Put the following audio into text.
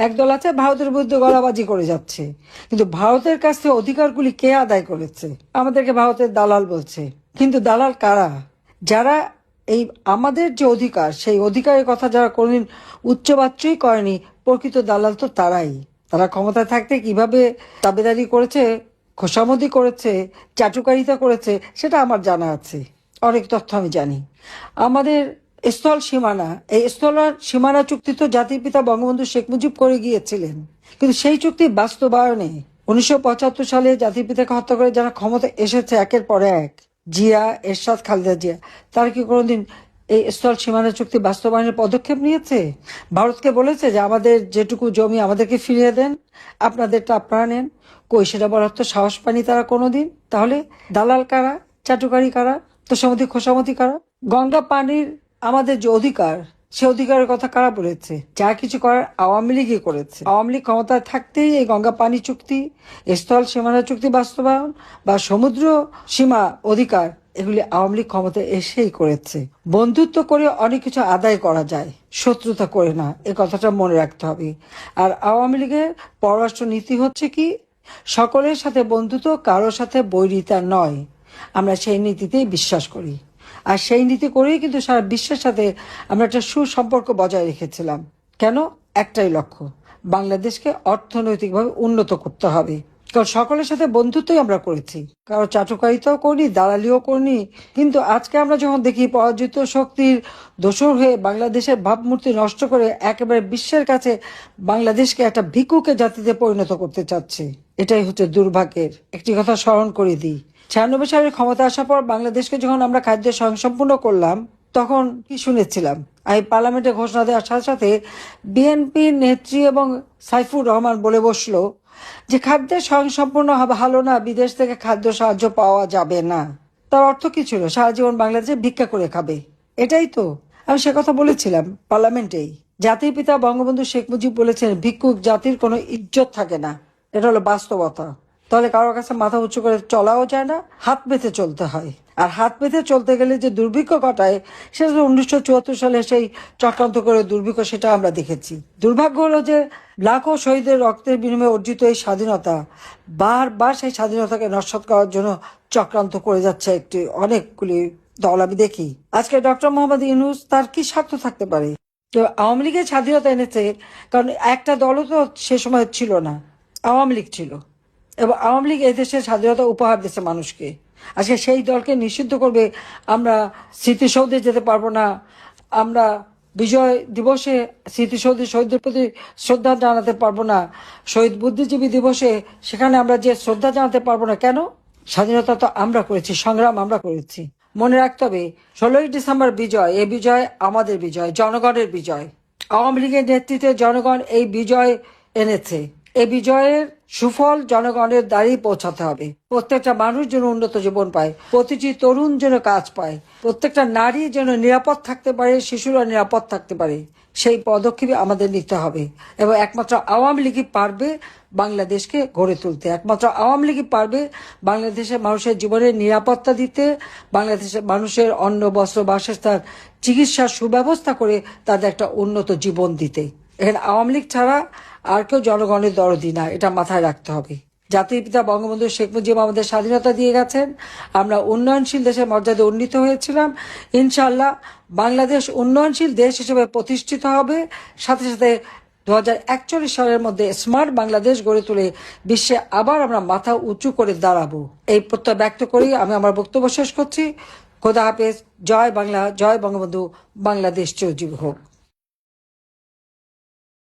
একদল আছে ভারতের বিরুদ্ধে গলাবাজি করে যাচ্ছে, কিন্তু ভারতের কাছ থেকে অধিকারগুলি কে আদায় করেছে? আমাদেরকে ভারতের দালাল বলছে, কিন্তু দালাল কারা? যারা এই আমাদের যে অধিকার, সেই অধিকারের কথা যারা কোনদিন উচ্চবাচ্যই করেনি, প্রকৃত দালাল তো তারাই। তারা ক্ষমতায় থাকতে কিভাবে দাবিদারি করেছে, খোসামদি করেছে, চাটুকারিতা করেছে, সেটা আমার জানা আছে। অনেক তথ্য আমি জানি। আমাদের স্থল সীমানা, এই স্থল সীমানা চুক্তি তো জাতির পিতা বঙ্গবন্ধু শেখ মুজিব করে গিয়েছিলেন, কিন্তু সেই চুক্তি বাস্তবায়নে 1975 সালে জাতির পিতাকে হত্যা করে যারা ক্ষমতা এসেছে একের পর এক, জিয়া, এরশাদ, খালেদা জিয়া, তারা কি কোনোদিন এই স্থল সীমানা চুক্তি বাস্তবায়নের পদক্ষেপ নিয়েছে? ভারতকে বলেছে যে আমাদের যেটুকু জমি আমাদেরকে ফিরিয়ে দেন, আপনাদেরটা আপনারা নেন? কই সেটা বলার তো সাহস পায়নি তারা কোনোদিন। তাহলে দালাল কারা, চাটুকারী কারা, তোষামতি খোসামতি কারা? গঙ্গা পানির আমাদের যে অধিকার, সে অধিকারের কথা কারা বলেছে? যা কিছু করার আওয়ামী লীগই করেছে। আওয়ামী লীগ ক্ষমতায় থাকতেই এই গঙ্গা পানি চুক্তি, স্থল সীমানা চুক্তি বাস্তবায়ন বা সমুদ্র সীমা অধিকার, এগুলি আওয়ামী লীগ ক্ষমতায় এসেই করেছে। বন্ধুত্ব করে অনেক কিছু আদায় করা যায়, শত্রুতা করে না, এ কথাটা মনে রাখতে হবে। আর আওয়ামী লীগের পররাষ্ট্র নীতি হচ্ছে কি, সকলের সাথে বন্ধুত্ব, কারোর সাথে বৈরিতা নয়। আমরা সেই নীতিতেই বিশ্বাস করি, আর সেই নীতি করেই কিন্তু সারা বিশ্বের সাথে আমরা একটা সুসম্পর্ক বজায় রেখেছিলাম। কেন? একটাই লক্ষ্য, বাংলাদেশকে অর্থনৈতিকভাবে উন্নত করতে হবে। কারণ সকলের সাথে বন্ধুত্বই আমরা করেছি, কারো চাটুকারিতাও করিনি, দালালিও করিনি। কিন্তু আজকে আমরা যখন দেখি পরাজিত শক্তির দোসর হয়ে বাংলাদেশের ভাবমূর্তি নষ্ট করে একেবারে বিশ্বের কাছে বাংলাদেশকে একটা ভিক্ষুকে জাতিতে পরিণত করতে চাচ্ছে, এটাই হচ্ছে দুর্ভাগ্যের। একটি কথা স্মরণ করে দিই, 96 সালের ক্ষমতা আসার পর বাংলাদেশকে যখন আমরা খাদ্য স্বয়ংসম্পূর্ণ করলাম, তখন কি শুনেছিলাম? আমি পার্লামেন্টে ঘোষণা দেওয়ার সাথে সাথে বিএনপি নেত্রী এবং সাইফুর রহমান বলে বসলো যে খাদ্যের স্বয়ংসম্পূর্ণ হবে ভালো না, বিদেশ থেকে খাদ্য সাহায্য পাওয়া যাবে না। তার অর্থ কি ছিল? সারা জীবন বাংলাদেশে ভিক্ষা করে খাবে, এটাই তো। আমি সে কথা বলেছিলাম পার্লামেন্টেই। জাতির পিতা বঙ্গবন্ধু শেখ মুজিব বলেছেন, ভিক্ষুক জাতির কোনো ইজ্জত থাকে না। এটা হলো বাস্তবতা। তাহলে কারোর কাছে মাথা উঁচু করে চলাও যায় না, হাত পেতে চলতে হয়। আর হাত পেতে চলতে গেলে যে দুর্ভিক্ষ ঘটায়, সেটা তো 1974 সালে সেই চক্রান্ত করে দুর্ভিক্ষ, সেটা আমরা দেখেছি। দুর্ভাগ্য হলো যে লাখো শহীদের রক্তের বিনিময়ে অর্জিত এই স্বাধীনতা বারবার সেই স্বাধীনতাকে নস্যাৎ করার জন্য চক্রান্ত করে যাচ্ছে একটি অনেকগুলি দল আমি দেখি। আজকে ডক্টর মোহাম্মদ ইউনূস, তার কি স্বার্থ থাকতে পারে? তো আওয়ামী লীগের স্বাধীনতা এনেছে, কারণ একটা দলও তো সে সময় ছিল না, আওয়ামী লীগ ছিল, এবং আওয়ামী লীগ এই দেশের স্বাধীনতা উপহার দিচ্ছে মানুষকে। আজকে সেই দলকে নিষিদ্ধ করবে, আমরা স্মৃতিসৌধে যেতে পারবো না, আমরা বিজয় দিবসে স্মৃতিসৌধে শহীদদের প্রতি শ্রদ্ধা জানাতে পারবো না, শহীদ বুদ্ধিজীবী দিবসে সেখানে আমরা যে শ্রদ্ধা জানাতে পারবো না। কেন? স্বাধীনতা তো আমরা করেছি, সংগ্রাম আমরা করেছি। মনে রাখতে হবে, 16ই ডিসেম্বর বিজয়, এই বিজয় আমাদের বিজয়, জনগণের বিজয়। আওয়ামী লীগের নেতৃত্বে জনগণ এই বিজয় এনেছে। এই বিজয়ের সুফল জনগণের দ্বারেই পৌঁছাতে হবে। প্রত্যেকটা মানুষ যেন উন্নত জীবন পায়, প্রতিটি তরুণ যেন কাজ পায়, প্রত্যেকটা নারী যেন নিরাপদ থাকতে পারে, শিশুরা নিরাপদ থাকতে পারে, সেই পদক্ষেপ আমাদের নিতে হবে। এবং একমাত্র আওয়ামী লীগই পারবে বাংলাদেশকে গড়ে তুলতে, একমাত্র আওয়ামী লীগই পারবে বাংলাদেশের মানুষের জীবনের নিরাপত্তা দিতে, বাংলাদেশের মানুষের অন্ন, বস্ত্র, বাসস্থান, চিকিৎসার সুব্যবস্থা করে তাদের একটা উন্নত জীবন দিতে। এখানে আওয়ামী লীগ ছাড়া আর কেউ জনগণের দরদি না, এটা মাথায় রাখতে হবে। জাতির পিতা বঙ্গবন্ধু শেখ মুজিব আমাদের স্বাধীনতা দিয়ে গেছেন, আমরা উন্নয়নশীল দেশের মর্যাদা উন্নীত হয়েছিলাম। ইনশাআল্লাহ বাংলাদেশ উন্নয়নশীল দেশ হিসেবে প্রতিষ্ঠিত হবে। সাথে সাথে 2041 সালের মধ্যে স্মার্ট বাংলাদেশ গড়ে তুলে বিশ্বে আবার আমরা মাথা উঁচু করে দাঁড়াবো, এই প্রত্যয় ব্যক্ত করেই আমি আমার বক্তব্য শেষ করছি। খোদা হাফেজ। জয় বাংলা, জয় বঙ্গবন্ধু। বাংলাদেশ চিরজীবী হোক।